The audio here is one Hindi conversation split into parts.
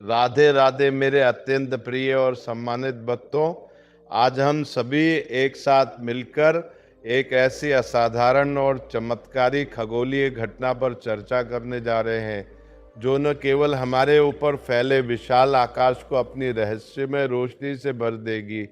राधे राधे मेरे अत्यंत प्रिय और सम्मानित भक्तों। आज हम सभी एक साथ मिलकर एक ऐसी असाधारण और चमत्कारी खगोलीय घटना पर चर्चा करने जा रहे हैं जो न केवल हमारे ऊपर फैले विशाल आकाश को अपनी रहस्यमय रोशनी से भर देगी,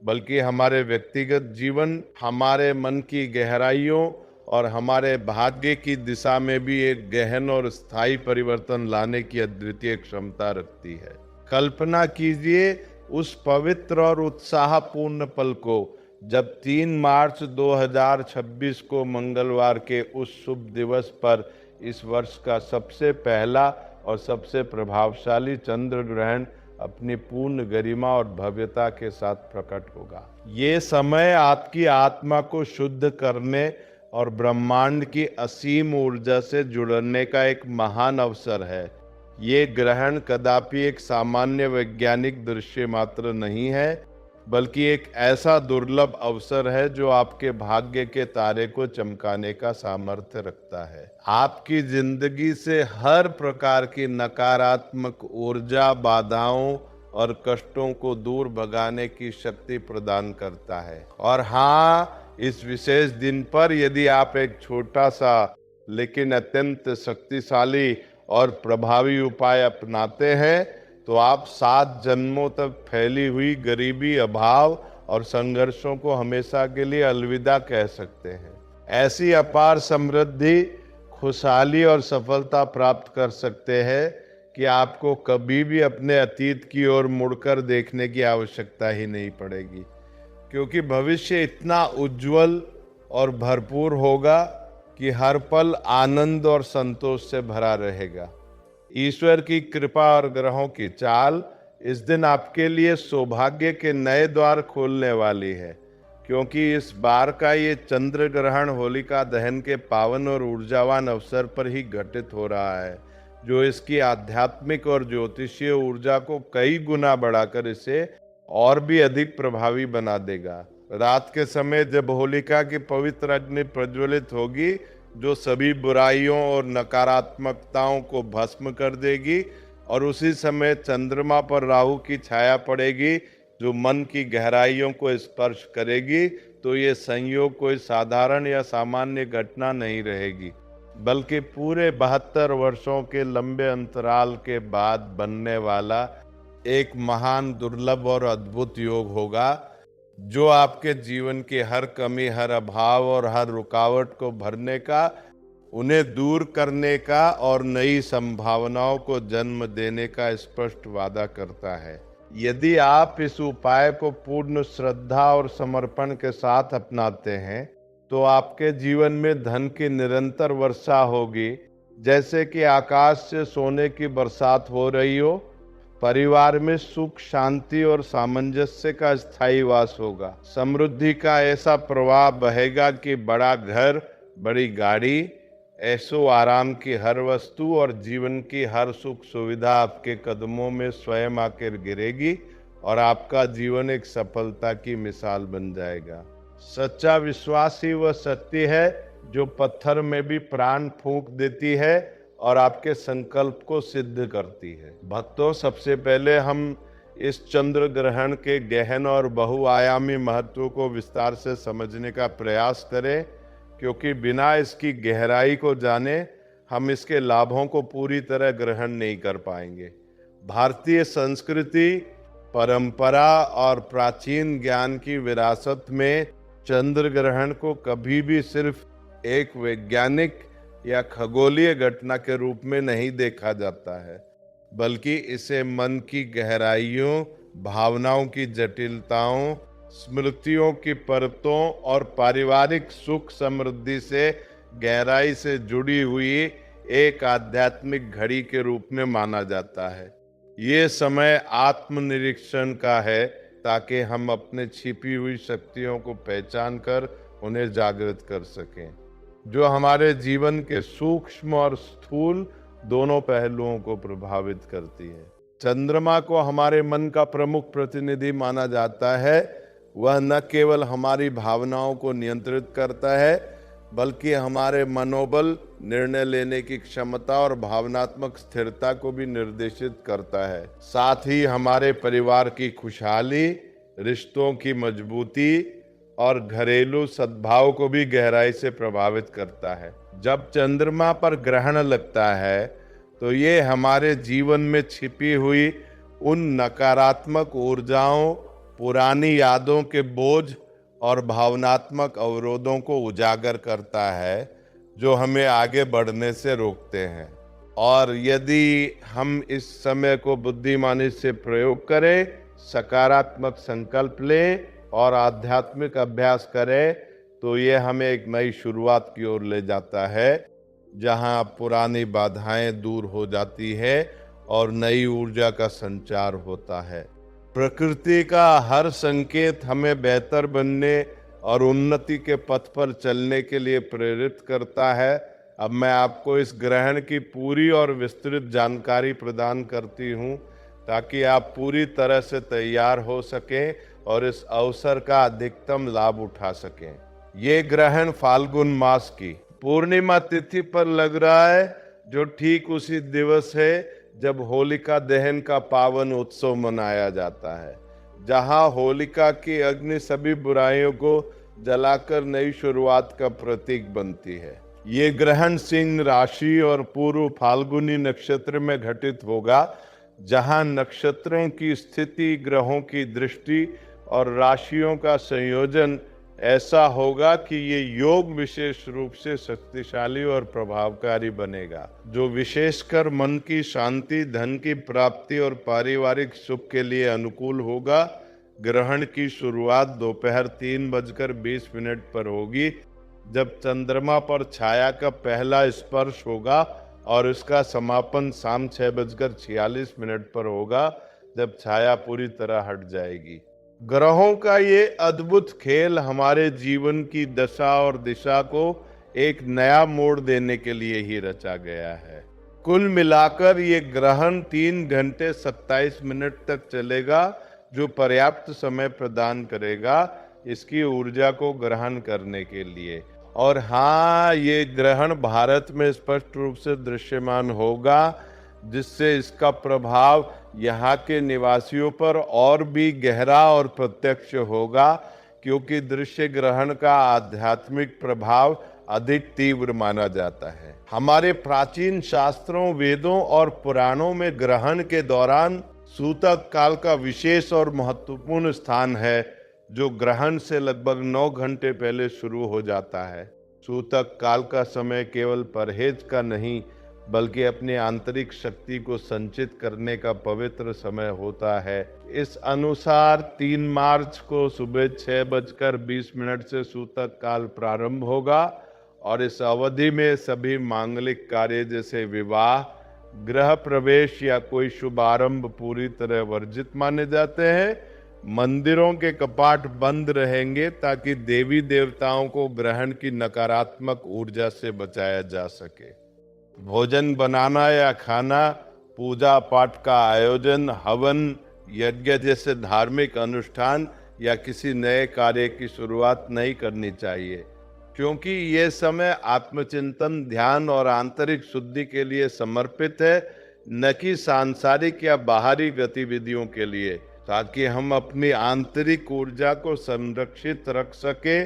बल्कि हमारे व्यक्तिगत जीवन, हमारे मन की गहराइयों और हमारे भाग्य की दिशा में भी एक गहन और स्थायी परिवर्तन लाने की अद्वितीय क्षमता रखती है। कल्पना कीजिए उस पवित्र और उत्साहपूर्ण पल को जब 3 मार्च 2026 को मंगलवार के उस शुभ दिवस पर इस वर्ष का सबसे पहला और सबसे प्रभावशाली चंद्र ग्रहण अपनी पूर्ण गरिमा और भव्यता के साथ प्रकट होगा। ये समय आपकी आत्मा को शुद्ध करने और ब्रह्मांड की असीम ऊर्जा से जुड़ने का एक महान अवसर है। ये ग्रहण कदापि एक सामान्य वैज्ञानिक दृश्य मात्र नहीं है, बल्कि एक ऐसा दुर्लभ अवसर है जो आपके भाग्य के तारे को चमकाने का सामर्थ्य रखता है। आपकी जिंदगी से हर प्रकार की नकारात्मक ऊर्जा, बाधाओं और कष्टों को दूर भगाने की शक्ति प्रदान करता है। और हाँ, इस विशेष दिन पर यदि आप एक छोटा सा लेकिन अत्यंत शक्तिशाली और प्रभावी उपाय अपनाते हैं तो आप 7 जन्मों तक फैली हुई गरीबी, अभाव और संघर्षों को हमेशा के लिए अलविदा कह सकते हैं। ऐसी अपार समृद्धि, खुशहाली और सफलता प्राप्त कर सकते हैं कि आपको कभी भी अपने अतीत की ओर मुड़कर देखने की आवश्यकता ही नहीं पड़ेगी, क्योंकि भविष्य इतना उज्जवल और भरपूर होगा कि हर पल आनंद और संतोष से भरा रहेगा। ईश्वर की कृपा और ग्रहों की चाल इस दिन आपके लिए सौभाग्य के नए द्वार खोलने वाली है, क्योंकि इस बार का ये चंद्र ग्रहण होलिका दहन के पावन और ऊर्जावान अवसर पर ही घटित हो रहा है, जो इसकी आध्यात्मिक और ज्योतिषीय ऊर्जा को कई गुना बढ़ाकर इसे और भी अधिक प्रभावी बना देगा। रात के समय जब होलिका की पवित्र अग्नि प्रज्वलित होगी, जो सभी बुराइयों और नकारात्मकताओं को भस्म कर देगी, और उसी समय चंद्रमा पर राहु की छाया पड़ेगी जो मन की गहराइयों को स्पर्श करेगी, तो ये संयोग कोई साधारण या सामान्य घटना नहीं रहेगी, बल्कि पूरे 72 वर्षों के लंबे अंतराल के बाद बनने वाला एक महान, दुर्लभ और अद्भुत योग होगा, जो आपके जीवन की हर कमी, हर अभाव और हर रुकावट को भरने का, उन्हें दूर करने का और नई संभावनाओं को जन्म देने का स्पष्ट वादा करता है। यदि आप इस उपाय को पूर्ण श्रद्धा और समर्पण के साथ अपनाते हैं तो आपके जीवन में धन की निरंतर वर्षा होगी, जैसे कि आकाश से सोने की बरसात हो रही हो। परिवार में सुख, शांति और सामंजस्य का स्थायी वास होगा। समृद्धि का ऐसा प्रवाह बहेगा कि बड़ा घर, बड़ी गाड़ी, ऐशो आराम की हर वस्तु और जीवन की हर सुख सुविधा आपके कदमों में स्वयं आकर गिरेगी और आपका जीवन एक सफलता की मिसाल बन जाएगा। सच्चा विश्वास ही वह शक्ति है जो पत्थर में भी प्राण फूंक देती है और आपके संकल्प को सिद्ध करती है। भक्तों, सबसे पहले हम इस चंद्र ग्रहण के गहन और बहुआयामी महत्व को विस्तार से समझने का प्रयास करें, क्योंकि बिना इसकी गहराई को जाने हम इसके लाभों को पूरी तरह ग्रहण नहीं कर पाएंगे। भारतीय संस्कृति, परंपरा और प्राचीन ज्ञान की विरासत में चंद्र ग्रहण को कभी भी सिर्फ एक वैज्ञानिक या खगोलीय घटना के रूप में नहीं देखा जाता है, बल्कि इसे मन की गहराइयों, भावनाओं की जटिलताओं, स्मृतियों की परतों और पारिवारिक सुख समृद्धि से गहराई से जुड़ी हुई एक आध्यात्मिक घड़ी के रूप में माना जाता है। ये समय आत्मनिरीक्षण का है, ताकि हम अपने छिपी हुई शक्तियों को पहचान कर उन्हें जागृत कर सकें, जो हमारे जीवन के सूक्ष्म और स्थूल दोनों पहलुओं को प्रभावित करती है। चंद्रमा को हमारे मन का प्रमुख प्रतिनिधि माना जाता है। वह न केवल हमारी भावनाओं को नियंत्रित करता है, बल्कि हमारे मनोबल, निर्णय लेने की क्षमता और भावनात्मक स्थिरता को भी निर्देशित करता है। साथ ही हमारे परिवार की खुशहाली, रिश्तों की मजबूती और घरेलू सद्भाव को भी गहराई से प्रभावित करता है। जब चंद्रमा पर ग्रहण लगता है तो ये हमारे जीवन में छिपी हुई उन नकारात्मक ऊर्जाओं, पुरानी यादों के बोझ और भावनात्मक अवरोधों को उजागर करता है जो हमें आगे बढ़ने से रोकते हैं। और यदि हम इस समय को बुद्धिमानी से प्रयोग करें, सकारात्मक संकल्प लें और आध्यात्मिक अभ्यास करें, तो ये हमें एक नई शुरुआत की ओर ले जाता है, जहां पुरानी बाधाएं दूर हो जाती है और नई ऊर्जा का संचार होता है। प्रकृति का हर संकेत हमें बेहतर बनने और उन्नति के पथ पर चलने के लिए प्रेरित करता है। अब मैं आपको इस ग्रहण की पूरी और विस्तृत जानकारी प्रदान करती हूँ ताकि आप पूरी तरह से तैयार हो सकें और इस अवसर का अधिकतम लाभ उठा सकें। ये ग्रहण फाल्गुन मास की पूर्णिमा तिथि पर लग रहा है, जो ठीक उसी दिवस है जब होलिका दहन का पावन उत्सव मनाया जाता है, जहां होलिका की अग्नि सभी बुराइयों को जलाकर नई शुरुआत का प्रतीक बनती है। ये ग्रहण सिंह राशि और पूर्व फाल्गुनी नक्षत्र में घटित होगा, जहां नक्षत्रों की स्थिति, ग्रहों की दृष्टि और राशियों का संयोजन ऐसा होगा कि ये योग विशेष रूप से शक्तिशाली और प्रभावकारी बनेगा, जो विशेषकर मन की शांति, धन की प्राप्ति और पारिवारिक सुख के लिए अनुकूल होगा। ग्रहण की शुरुआत दोपहर 3:20 पर होगी, जब चंद्रमा पर छाया का पहला स्पर्श होगा, और इसका समापन शाम 6:46 पर होगा, जब छाया पूरी तरह हट जाएगी। ग्रहों का ये अद्भुत खेल हमारे जीवन की दशा और दिशा को एक नया मोड़ देने के लिए ही रचा गया है। कुल मिलाकर ये ग्रहण 3 घंटे 27 मिनट तक चलेगा, जो पर्याप्त समय प्रदान करेगा इसकी ऊर्जा को ग्रहण करने के लिए। और हाँ, ये ग्रहण भारत में स्पष्ट रूप से दृश्यमान होगा, जिससे इसका प्रभाव यहाँ के निवासियों पर और भी गहरा और प्रत्यक्ष होगा, क्योंकि दृश्य ग्रहण का आध्यात्मिक प्रभाव अधिक तीव्र माना जाता है। हमारे प्राचीन शास्त्रों, वेदों और पुराणों में ग्रहण के दौरान सूतक काल का विशेष और महत्वपूर्ण स्थान है, जो ग्रहण से लगभग 9 घंटे पहले शुरू हो जाता है। सूतक काल का समय केवल परहेज का नहीं, बल्कि अपनी आंतरिक शक्ति को संचित करने का पवित्र समय होता है। इस अनुसार 3 मार्च को सुबह 6:20 से सूतक काल प्रारंभ होगा, और इस अवधि में सभी मांगलिक कार्य जैसे विवाह, गृह प्रवेश या कोई शुभारंभ पूरी तरह वर्जित माने जाते हैं। मंदिरों के कपाट बंद रहेंगे ताकि देवी देवताओं को ग्रहण की नकारात्मक ऊर्जा से बचाया जा सके। भोजन बनाना या खाना, पूजा पाठ का आयोजन, हवन, यज्ञ जैसे धार्मिक अनुष्ठान या किसी नए कार्य की शुरुआत नहीं करनी चाहिए, क्योंकि ये समय आत्मचिंतन, ध्यान और आंतरिक शुद्धि के लिए समर्पित है, न कि सांसारिक या बाहरी गतिविधियों के लिए, ताकि हम अपनी आंतरिक ऊर्जा को संरक्षित रख सके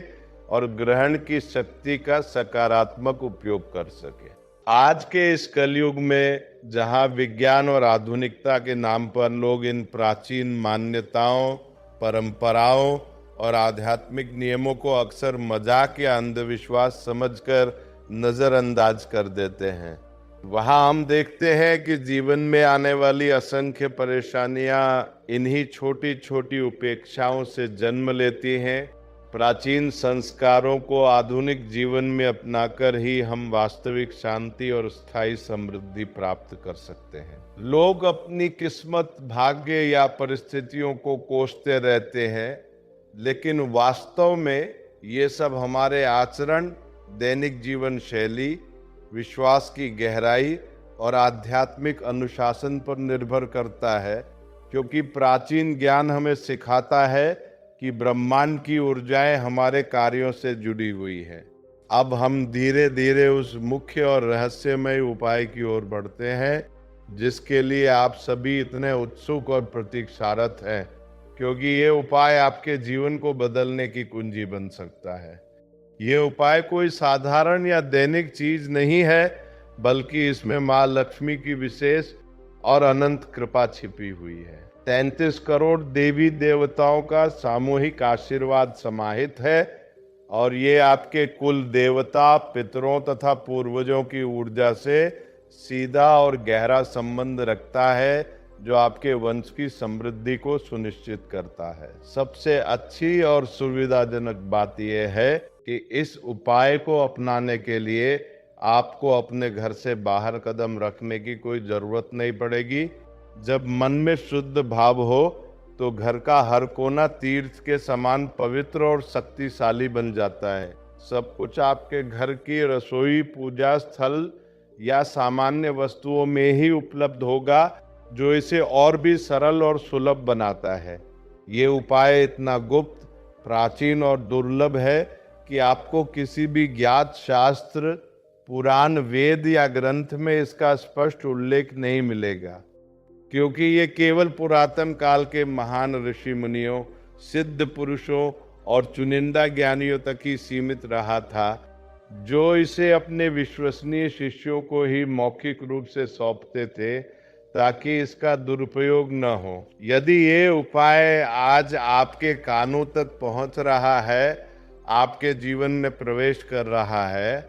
और ग्रहण की शक्ति का सकारात्मक उपयोग कर सके। आज के इस कलयुग में, जहां विज्ञान और आधुनिकता के नाम पर लोग इन प्राचीन मान्यताओं, परंपराओं और आध्यात्मिक नियमों को अक्सर मजाक या अंधविश्वास समझकर नजरअंदाज कर देते हैं, वहां हम देखते हैं कि जीवन में आने वाली असंख्य परेशानियां इन्हीं छोटी छोटी उपेक्षाओं से जन्म लेती हैं। प्राचीन संस्कारों को आधुनिक जीवन में अपनाकर ही हम वास्तविक शांति और स्थायी समृद्धि प्राप्त कर सकते हैं। लोग अपनी किस्मत, भाग्य या परिस्थितियों को कोसते रहते हैं, लेकिन वास्तव में ये सब हमारे आचरण, दैनिक जीवन शैली, विश्वास की गहराई और आध्यात्मिक अनुशासन पर निर्भर करता है, क्योंकि प्राचीन ज्ञान हमें सिखाता है कि ब्रह्मांड की ऊर्जाएं हमारे कार्यों से जुड़ी हुई है। अब हम धीरे धीरे उस मुख्य और रहस्यमय उपाय की ओर बढ़ते हैं, जिसके लिए आप सभी इतने उत्सुक और प्रतीक्षारत हैं, क्योंकि ये उपाय आपके जीवन को बदलने की कुंजी बन सकता है। ये उपाय कोई साधारण या दैनिक चीज नहीं है, बल्कि इसमें माँ लक्ष्मी की विशेष और अनंत कृपा छिपी हुई है। 33 करोड़ देवी देवताओं का सामूहिक आशीर्वाद समाहित है, और ये आपके कुल देवता, पितरों तथा पूर्वजों की ऊर्जा से सीधा और गहरा संबंध रखता है, जो आपके वंश की समृद्धि को सुनिश्चित करता है। सबसे अच्छी और सुविधाजनक बात यह है कि इस उपाय को अपनाने के लिए आपको अपने घर से बाहर कदम रखने की कोई जरूरत नहीं पड़ेगी। जब मन में शुद्ध भाव हो तो घर का हर कोना तीर्थ के समान पवित्र और शक्तिशाली बन जाता है। सब कुछ आपके घर की रसोई, पूजा स्थल या सामान्य वस्तुओं में ही उपलब्ध होगा, जो इसे और भी सरल और सुलभ बनाता है। ये उपाय इतना गुप्त, प्राचीन और दुर्लभ है कि आपको किसी भी ज्ञात शास्त्र, पुराण, वेद या ग्रंथ में इसका स्पष्ट उल्लेख नहीं मिलेगा, क्योंकि ये केवल पुरातन काल के महान ऋषि मुनियों, सिद्ध पुरुषों और चुनिंदा ज्ञानियों तक ही सीमित रहा था, जो इसे अपने विश्वसनीय शिष्यों को ही मौखिक रूप से सौंपते थे, ताकि इसका दुरुपयोग न हो। यदि ये उपाय आज आपके कानों तक पहुंच रहा है, आपके जीवन में प्रवेश कर रहा है,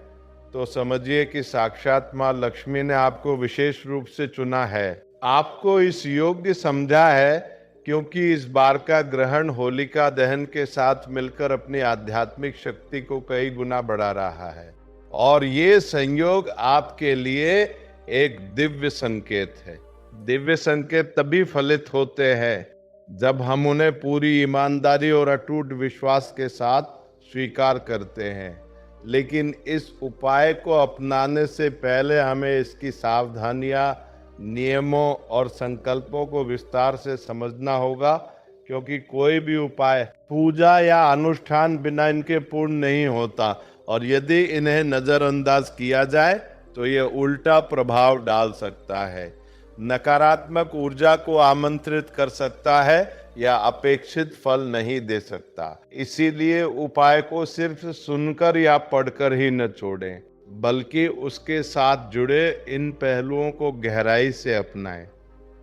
तो समझिए कि साक्षात माँ लक्ष्मी ने आपको विशेष रूप से चुना है। आपको इस योग्य समझा है, क्योंकि इस बार का ग्रहण होलिका दहन के साथ मिलकर अपनी आध्यात्मिक शक्ति को कई गुना बढ़ा रहा है, और ये संयोग आपके लिए एक दिव्य संकेत है। दिव्य संकेत तभी फलित होते हैं जब हम उन्हें पूरी ईमानदारी और अटूट विश्वास के साथ स्वीकार करते हैं। लेकिन इस उपाय को अपनाने से पहले हमें इसकी सावधानियां, नियमों और संकल्पों को विस्तार से समझना होगा, क्योंकि कोई भी उपाय, पूजा या अनुष्ठान बिना इनके पूर्ण नहीं होता, और यदि इन्हें नजरअंदाज किया जाए तो ये उल्टा प्रभाव डाल सकता है, नकारात्मक ऊर्जा को आमंत्रित कर सकता है या अपेक्षित फल नहीं दे सकता। इसीलिए उपाय को सिर्फ सुनकर या पढ़कर ही न छोड़ें, बल्कि उसके साथ जुड़े इन पहलुओं को गहराई से अपनाएं,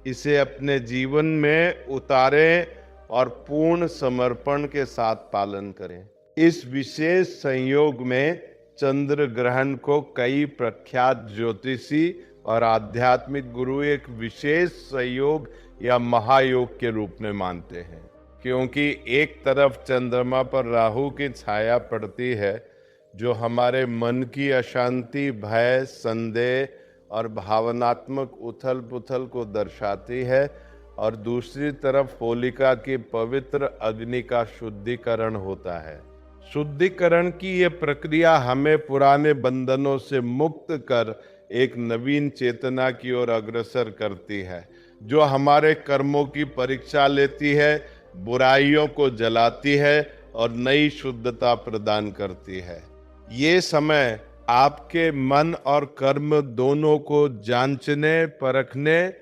इसे अपने जीवन में उतारें और पूर्ण समर्पण के साथ पालन करें। इस विशेष संयोग में चंद्र ग्रहण को कई प्रख्यात ज्योतिषी और आध्यात्मिक गुरु एक विशेष संयोग या महायोग के रूप में मानते हैं, क्योंकि एक तरफ चंद्रमा पर राहु की छाया पड़ती है, जो हमारे मन की अशांति, भय, संदेह और भावनात्मक उथल पुथल को दर्शाती है, और दूसरी तरफ होलिका की पवित्र अग्नि का शुद्धिकरण होता है। शुद्धिकरण की ये प्रक्रिया हमें पुराने बंधनों से मुक्त कर एक नवीन चेतना की ओर अग्रसर करती है, जो हमारे कर्मों की परीक्षा लेती है, बुराइयों को जलाती है और नई शुद्धता प्रदान करती है। ये समय आपके मन और कर्म दोनों को जांचने, परखने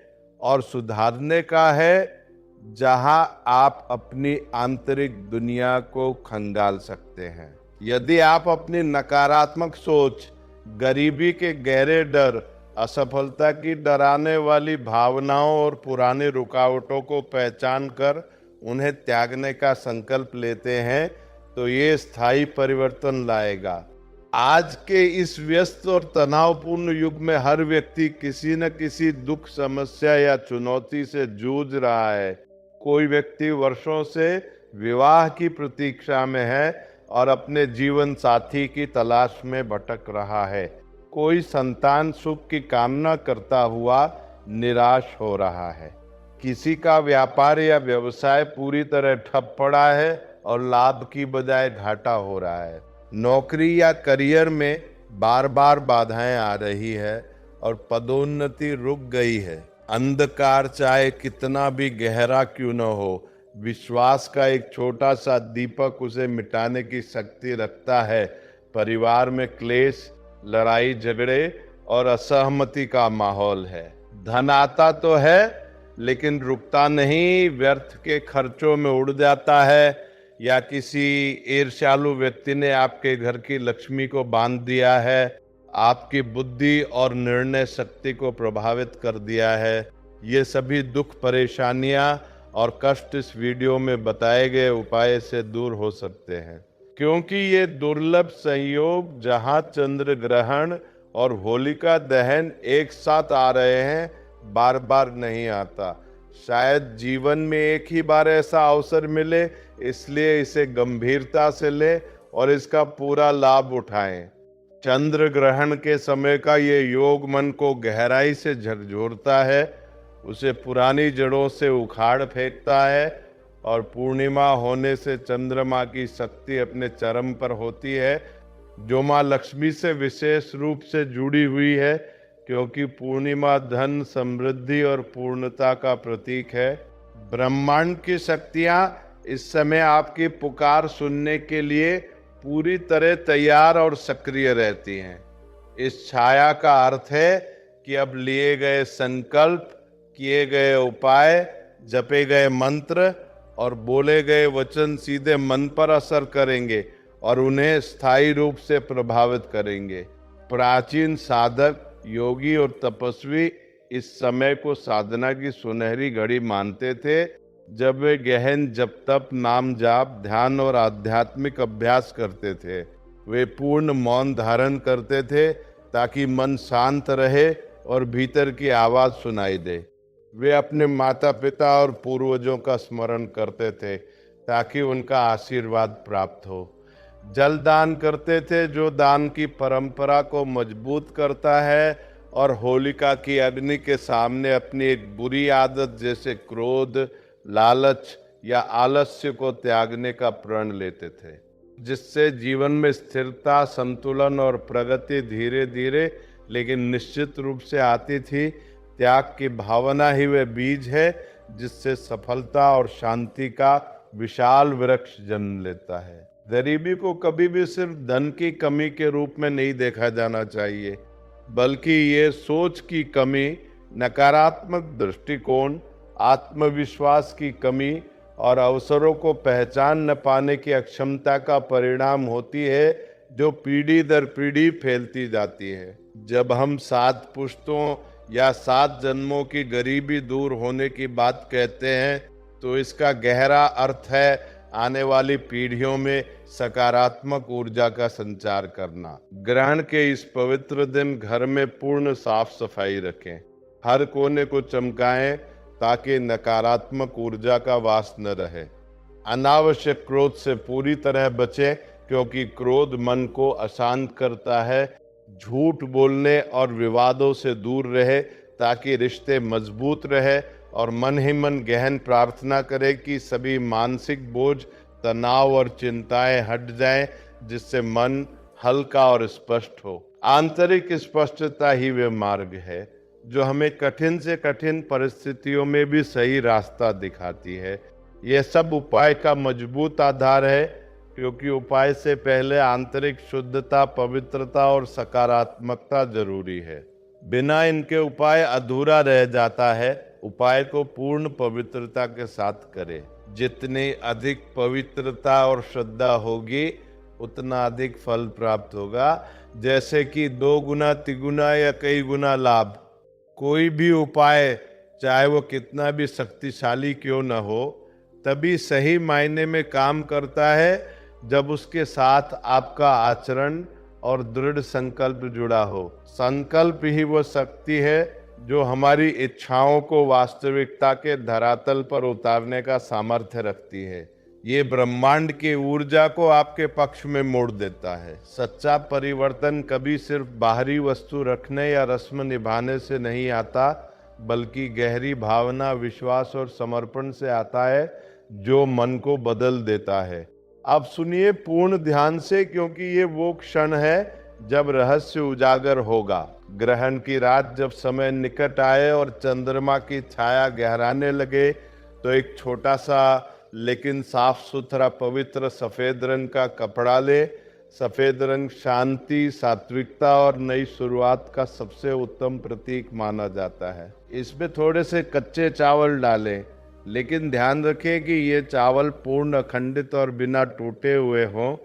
और सुधारने का है, जहां आप अपनी आंतरिक दुनिया को खंगाल सकते हैं। यदि आप अपनी नकारात्मक सोच, गरीबी के गहरे डर, असफलता की डराने वाली भावनाओं और पुरानी रुकावटों को पहचान कर उन्हें त्यागने का संकल्प लेते हैं, तो ये स्थायी परिवर्तन लाएगा। आज के इस व्यस्त और तनावपूर्ण युग में हर व्यक्ति किसी न किसी दुख, समस्या या चुनौती से जूझ रहा है। कोई व्यक्ति वर्षों से विवाह की प्रतीक्षा में है और अपने जीवन साथी की तलाश में भटक रहा है। कोई संतान सुख की कामना करता हुआ निराश हो रहा है। किसी का व्यापार या व्यवसाय पूरी तरह ठप पड़ा है और लाभ की बजाय घाटा हो रहा है। नौकरी या करियर में बार बार बाधाएं आ रही है और पदोन्नति रुक गई है। अंधकार चाहे कितना भी गहरा क्यों न हो, विश्वास का एक छोटा सा दीपक उसे मिटाने की शक्ति रखता है, परिवार में क्लेश, लड़ाई झगड़े और असहमति का माहौल है। धन आता तो है लेकिन रुकता नहीं, व्यर्थ के खर्चों में उड़ जाता है, या किसी ईर्ष्यालु व्यक्ति ने आपके घर की लक्ष्मी को बांध दिया है, आपकी बुद्धि और निर्णय शक्ति को प्रभावित कर दिया है। ये सभी दुख, परेशानियां और कष्ट इस वीडियो में बताए गए उपाय से दूर हो सकते हैं, क्योंकि ये दुर्लभ संयोग जहां चंद्र ग्रहण और होलिका दहन एक साथ आ रहे हैं, बार बार नहीं आता। शायद जीवन में एक ही बार ऐसा अवसर मिले, इसलिए इसे गंभीरता से ले और इसका पूरा लाभ उठाएं। चंद्र ग्रहण के समय का ये योग मन को गहराई से झकझोरता है, उसे पुरानी जड़ों से उखाड़ फेंकता है, और पूर्णिमा होने से चंद्रमा की शक्ति अपने चरम पर होती है, जो माँ लक्ष्मी से विशेष रूप से जुड़ी हुई है, क्योंकि पूर्णिमा धन, समृद्धि और पूर्णता का प्रतीक है। ब्रह्मांड की शक्तियां इस समय आपकी पुकार सुनने के लिए पूरी तरह तैयार और सक्रिय रहती हैं। इस छाया का अर्थ है कि अब लिए गए संकल्प, किए गए उपाय, जपे गए मंत्र और बोले गए वचन सीधे मन पर असर करेंगे और उन्हें स्थायी रूप से प्रभावित करेंगे। प्राचीन साधक, योगी और तपस्वी इस समय को साधना की सुनहरी घड़ी मानते थे, जब वे गहन जप तप, नाम जाप, ध्यान और आध्यात्मिक अभ्यास करते थे। वे पूर्ण मौन धारण करते थे ताकि मन शांत रहे और भीतर की आवाज सुनाई दे। वे अपने माता पिता और पूर्वजों का स्मरण करते थे ताकि उनका आशीर्वाद प्राप्त हो। जल दान करते थे, जो दान की परंपरा को मजबूत करता है, और होलिका की अग्नि के सामने अपनी एक बुरी आदत जैसे क्रोध, लालच या आलस्य को त्यागने का प्रण लेते थे, जिससे जीवन में स्थिरता, संतुलन और प्रगति धीरे धीरे लेकिन निश्चित रूप से आती थी। त्याग की भावना ही वह बीज है जिससे सफलता और शांति का विशाल वृक्ष जन्म लेता है। गरीबी को कभी भी सिर्फ धन की कमी के रूप में नहीं देखा जाना चाहिए, बल्कि ये सोच की कमी, नकारात्मक दृष्टिकोण, आत्मविश्वास की कमी और अवसरों को पहचान न पाने की अक्षमता का परिणाम होती है, जो पीढ़ी दर पीढ़ी फैलती जाती है। जब हम 7 पुश्तों या 7 जन्मों की गरीबी दूर होने की बात कहते हैं, तो इसका गहरा अर्थ है आने वाली पीढ़ियों में सकारात्मक ऊर्जा का संचार करना। ग्रहण के इस पवित्र दिन घर में पूर्ण साफ सफाई रखें, हर कोने को चमकाएं ताकि नकारात्मक ऊर्जा का वास न रहे। अनावश्यक क्रोध से पूरी तरह बचें, क्योंकि क्रोध मन को अशांत करता है। झूठ बोलने और विवादों से दूर रहे ताकि रिश्ते मजबूत रहे, और मन ही मन गहन प्रार्थना करें कि सभी मानसिक बोझ, तनाव और चिंताएं हट जाएं, जिससे मन हल्का और स्पष्ट हो। आंतरिक स्पष्टता ही वे मार्ग है जो हमें कठिन से कठिन परिस्थितियों में भी सही रास्ता दिखाती है। यह सब उपाय का मजबूत आधार है, क्योंकि उपाय से पहले आंतरिक शुद्धता, पवित्रता और सकारात्मकता जरूरी है। बिना इनके उपाय अधूरा रह जाता है। उपाय को पूर्ण पवित्रता के साथ करें। जितनी अधिक पवित्रता और श्रद्धा होगी, उतना अधिक फल प्राप्त होगा, जैसे कि 2 गुना, 3 गुना या कई गुना लाभ। कोई भी उपाय, चाहे वो कितना भी शक्तिशाली क्यों न हो, तभी सही मायने में काम करता है जब उसके साथ आपका आचरण और दृढ़ संकल्प जुड़ा हो। संकल्प ही वो शक्ति है जो हमारी इच्छाओं को वास्तविकता के धरातल पर उतारने का सामर्थ्य रखती है। ये ब्रह्मांड की ऊर्जा को आपके पक्ष में मोड़ देता है। सच्चा परिवर्तन कभी सिर्फ बाहरी वस्तु रखने या रस्म निभाने से नहीं आता, बल्कि गहरी भावना, विश्वास और समर्पण से आता है, जो मन को बदल देता है। अब सुनिए पूर्ण ध्यान से, क्योंकि ये वो क्षण है जब रहस्य उजागर होगा। ग्रहण की रात जब समय निकट आए और चंद्रमा की छाया गहराने लगे, तो एक छोटा सा लेकिन साफ सुथरा, पवित्र सफेद रंग का कपड़ा ले, सफेद रंग शांति, सात्विकता और नई शुरुआत का सबसे उत्तम प्रतीक माना जाता है। इसमें थोड़े से कच्चे चावल डालें, लेकिन ध्यान रखें कि ये चावल पूर्ण अखंडित और बिना टूटे हुए हों,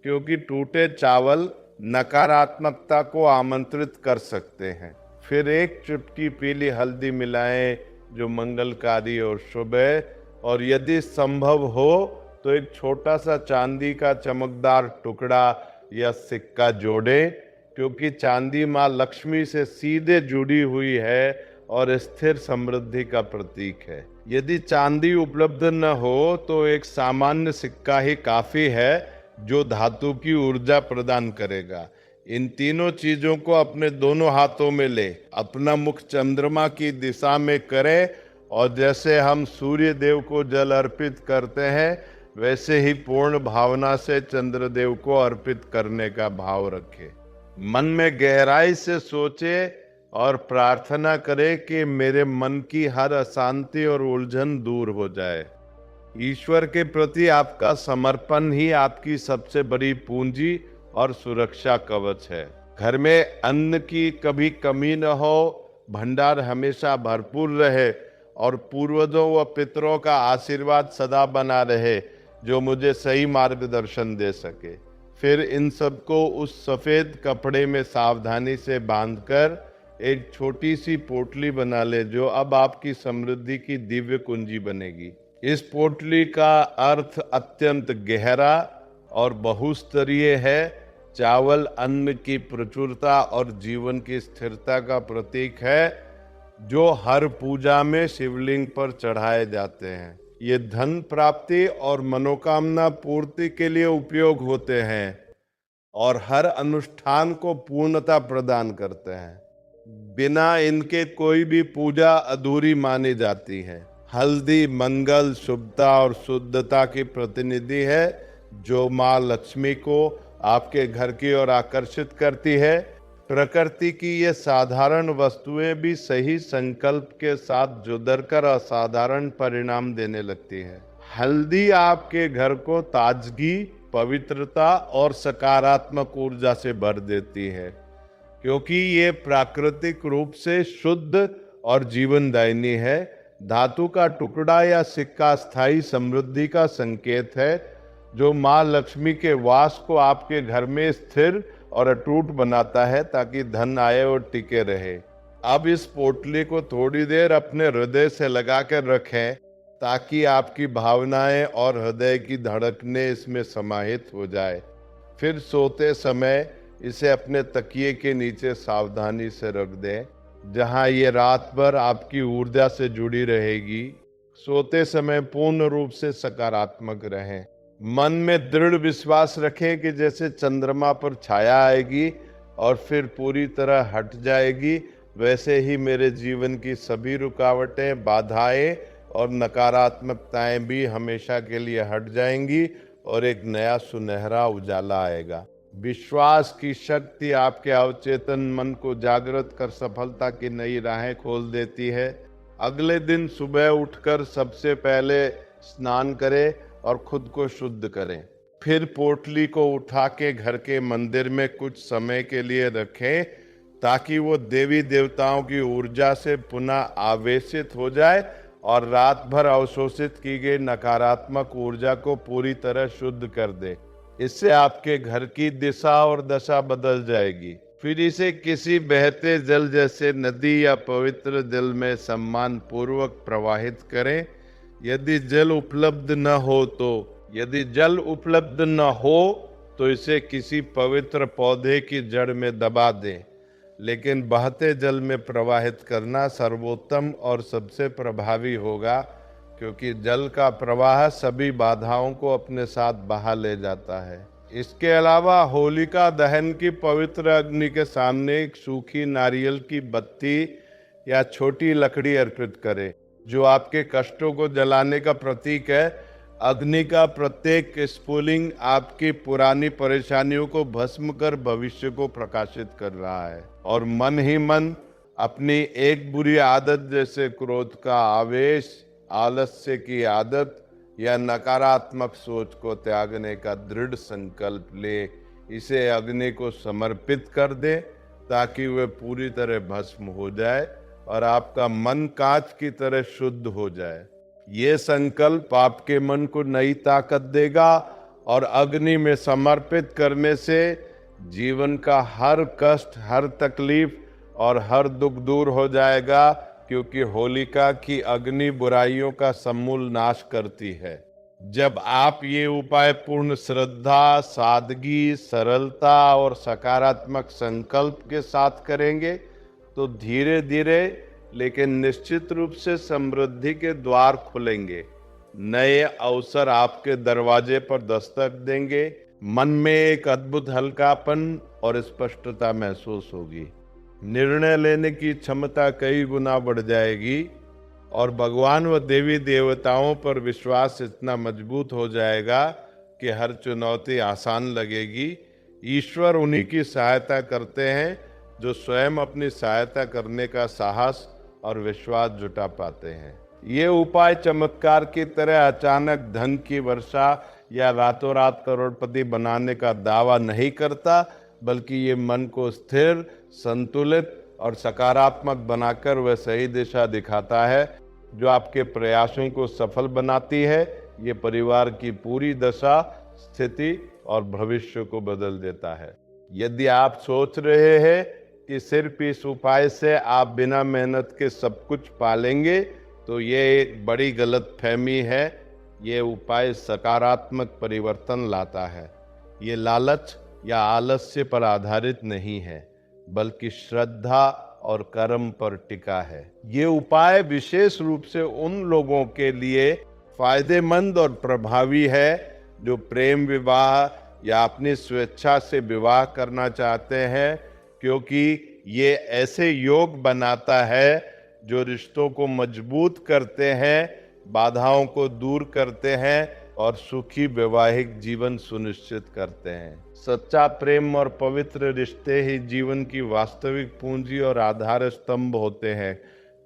क्योंकि टूटे चावल नकारात्मकता को आमंत्रित कर सकते हैं। फिर एक चुटकी पीली हल्दी मिलाएं जो मंगलकारी और शुभ है, और यदि संभव हो तो एक छोटा सा चांदी का चमकदार टुकड़ा या सिक्का जोड़ें, क्योंकि चांदी माँ लक्ष्मी से सीधे जुड़ी हुई है और स्थिर समृद्धि का प्रतीक है। यदि चांदी उपलब्ध न हो तो एक सामान्य सिक्का ही काफी है जो धातु की ऊर्जा प्रदान करेगा। इन तीनों चीजों को अपने दोनों हाथों में ले, अपना मुख चंद्रमा की दिशा में करें, और जैसे हम सूर्य देव को जल अर्पित करते हैं वैसे ही पूर्ण भावना से चंद्रदेव को अर्पित करने का भाव रखें। मन में गहराई से सोचे और प्रार्थना करें कि मेरे मन की हर अशांति और उलझन दूर हो जाए। ईश्वर के प्रति आपका समर्पण ही आपकी सबसे बड़ी पूंजी और सुरक्षा कवच है। घर में अन्न की कभी कमी न हो, भंडार हमेशा भरपूर रहे और पूर्वजों व पितरों का आशीर्वाद सदा बना रहे जो मुझे सही मार्गदर्शन दे सके। फिर इन सबको उस सफेद कपड़े में सावधानी से बांधकर एक छोटी सी पोटली बना ले, जो अब आपकी समृद्धि की दिव्य कुंजी बनेगी। इस पोटली का अर्थ अत्यंत गहरा और बहुस्तरीय है। चावल अन्न की प्रचुरता और जीवन की स्थिरता का प्रतीक है, जो हर पूजा में शिवलिंग पर चढ़ाए जाते हैं। ये धन प्राप्ति और मनोकामना पूर्ति के लिए उपयोग होते हैं और हर अनुष्ठान को पूर्णता प्रदान करते हैं। बिना इनके कोई भी पूजा अधूरी मानी जाती है। हल्दी मंगल, शुभता और शुद्धता की प्रतिनिधि है, जो माँ लक्ष्मी को आपके घर की ओर आकर्षित करती है। प्रकृति की ये साधारण वस्तुएं भी सही संकल्प के साथ जुड़कर असाधारण परिणाम देने लगती है। हल्दी आपके घर को ताजगी, पवित्रता और सकारात्मक ऊर्जा से भर देती है, क्योंकि ये प्राकृतिक रूप से शुद्ध और जीवनदायिनी है। धातु का टुकड़ा या सिक्का स्थायी समृद्धि का संकेत है, जो माँ लक्ष्मी के वास को आपके घर में स्थिर और अटूट बनाता है, ताकि धन आए और टिके रहे। अब इस पोटली को थोड़ी देर अपने हृदय से लगाकर रखें, ताकि आपकी भावनाएं और हृदय की धड़कनें इसमें समाहित हो जाए। फिर सोते समय इसे अपने तकिए के नीचे सावधानी से रख दें, जहां ये रात भर आपकी ऊर्जा से जुड़ी रहेगी। सोते समय पूर्ण रूप से सकारात्मक रहें। मन में दृढ़ विश्वास रखें कि जैसे चंद्रमा पर छाया आएगी और फिर पूरी तरह हट जाएगी, वैसे ही मेरे जीवन की सभी रुकावटें, बाधाएं और नकारात्मकताएं भी हमेशा के लिए हट जाएंगी और एक नया सुनहरा उजाला आएगा। विश्वास की शक्ति आपके अवचेतन मन को जागृत कर सफलता की नई राहें खोल देती है। अगले दिन सुबह उठकर सबसे पहले स्नान करें और खुद को शुद्ध करें। फिर पोटली को उठा के घर के मंदिर में कुछ समय के लिए रखें, ताकि वो देवी देवताओं की ऊर्जा से पुनः आवेशित हो जाए और रात भर अवशोषित की गई नकारात्मक ऊर्जा को पूरी तरह शुद्ध कर दे। इससे आपके घर की दिशा और दशा बदल जाएगी। फिर इसे किसी बहते जल जैसे नदी या पवित्र जल में सम्मान पूर्वक प्रवाहित करें। यदि जल उपलब्ध न हो तो इसे किसी पवित्र पौधे की जड़ में दबा दें, लेकिन बहते जल में प्रवाहित करना सर्वोत्तम और सबसे प्रभावी होगा, क्योंकि जल का प्रवाह सभी बाधाओं को अपने साथ बहा ले जाता है। इसके अलावा होलिका दहन की पवित्र अग्नि के सामने एक सूखी नारियल की बत्ती या छोटी लकड़ी अर्पित करें, जो आपके कष्टों को जलाने का प्रतीक है। अग्नि का प्रत्येक स्फुलिंग आपकी पुरानी परेशानियों को भस्म कर भविष्य को प्रकाशित कर रहा है, और मन ही मन अपनी एक बुरी आदत जैसे क्रोध का आवेश, आलस्य की आदत या नकारात्मक सोच को त्यागने का दृढ़ संकल्प ले। इसे अग्नि को समर्पित कर दें ताकि वह पूरी तरह भस्म हो जाए और आपका मन कांच की तरह शुद्ध हो जाए। ये संकल्प आपके मन को नई ताकत देगा और अग्नि में समर्पित करने से जीवन का हर कष्ट, हर तकलीफ और हर दुख दूर हो जाएगा, क्योंकि होलिका की अग्नि बुराइयों का समूल नाश करती है। जब आप ये उपाय पूर्ण श्रद्धा, सादगी, सरलता और सकारात्मक संकल्प के साथ करेंगे तो धीरे धीरे लेकिन निश्चित रूप से समृद्धि के द्वार खुलेंगे। नए अवसर आपके दरवाजे पर दस्तक देंगे। मन में एक अद्भुत हल्कापन और स्पष्टता महसूस होगी। निर्णय लेने की क्षमता कई गुना बढ़ जाएगी और भगवान व देवी देवताओं पर विश्वास इतना मजबूत हो जाएगा कि हर चुनौती आसान लगेगी। ईश्वर उन्हीं की सहायता करते हैं जो स्वयं अपनी सहायता करने का साहस और विश्वास जुटा पाते हैं। ये उपाय चमत्कार की तरह अचानक धन की वर्षा या रातों रात करोड़पति बनाने का दावा नहीं करता, बल्कि ये मन को स्थिर, संतुलित और सकारात्मक बनाकर वह सही दिशा दिखाता है जो आपके प्रयासों को सफल बनाती है। ये परिवार की पूरी दशा, स्थिति और भविष्य को बदल देता है। यदि आप सोच रहे हैं कि सिर्फ इस उपाय से आप बिना मेहनत के सब कुछ पालेंगे, तो ये एक बड़ी गलतफहमी है। ये उपाय सकारात्मक परिवर्तन लाता है। ये लालच या आलस्य पर आधारित नहीं है, बल्कि श्रद्धा और कर्म पर टिका है। ये उपाय विशेष रूप से उन लोगों के लिए फायदेमंद और प्रभावी है जो प्रेम विवाह या अपनी स्वेच्छा से विवाह करना चाहते हैं, क्योंकि ये ऐसे योग बनाता है जो रिश्तों को मजबूत करते हैं, बाधाओं को दूर करते हैं और सुखी वैवाहिक जीवन सुनिश्चित करते हैं। सच्चा प्रेम और पवित्र रिश्ते ही जीवन की वास्तविक पूंजी और आधार स्तंभ होते हैं।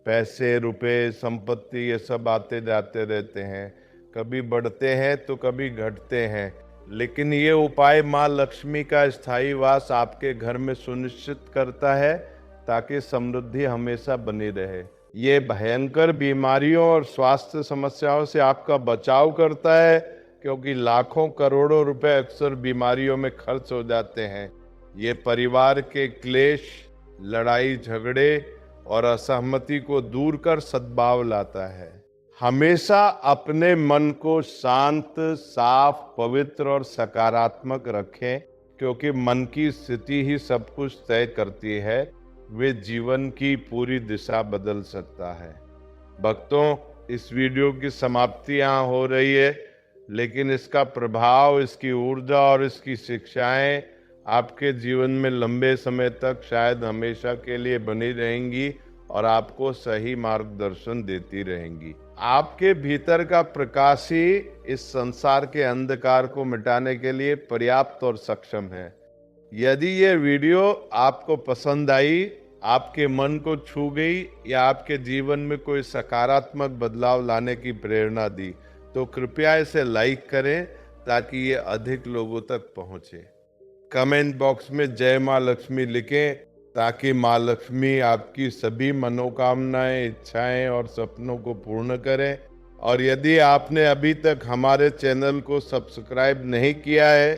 पैसे, रुपए, संपत्ति ये सब आते जाते रहते हैं, कभी बढ़ते हैं तो कभी घटते हैं, लेकिन ये उपाय माँ लक्ष्मी का स्थायी वास आपके घर में सुनिश्चित करता है ताकि समृद्धि हमेशा बनी रहे। ये भयंकर बीमारियों और स्वास्थ्य समस्याओं से आपका बचाव करता है, क्योंकि लाखों करोड़ों रुपए अक्सर बीमारियों में खर्च हो जाते हैं। ये परिवार के क्लेश, लड़ाई झगड़े और असहमति को दूर कर सद्भाव लाता है। हमेशा अपने मन को शांत, साफ, पवित्र और सकारात्मक रखें, क्योंकि मन की स्थिति ही सब कुछ तय करती है। वे जीवन की पूरी दिशा बदल सकता है। भक्तों, इस वीडियो की समाप्ति यहाँ हो रही है, लेकिन इसका प्रभाव, इसकी ऊर्जा और इसकी शिक्षाएं आपके जीवन में लंबे समय तक, शायद हमेशा के लिए बनी रहेंगी और आपको सही मार्गदर्शन देती रहेंगी। आपके भीतर का प्रकाश ही इस संसार के अंधकार को मिटाने के लिए पर्याप्त और सक्षम है। यदि ये वीडियो आपको पसंद आई, आपके मन को छू गई या आपके जीवन में कोई सकारात्मक बदलाव लाने की प्रेरणा दी, तो कृपया इसे लाइक करें ताकि ये अधिक लोगों तक पहुंचे। कमेंट बॉक्स में जय माँ लक्ष्मी लिखें ताकि माँ लक्ष्मी आपकी सभी मनोकामनाएं, इच्छाएं और सपनों को पूर्ण करें। और यदि आपने अभी तक हमारे चैनल को सब्सक्राइब नहीं किया है,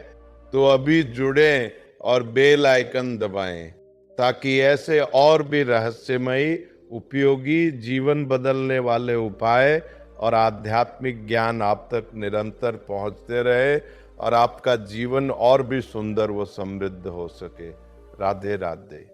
तो अभी जुड़ें और बेल आइकन दबाएं ताकि ऐसे और भी रहस्यमयी, उपयोगी, जीवन बदलने वाले उपाय और आध्यात्मिक ज्ञान आप तक निरंतर पहुंचते रहे और आपका जीवन और भी सुंदर व समृद्ध हो सके। राधे राधे।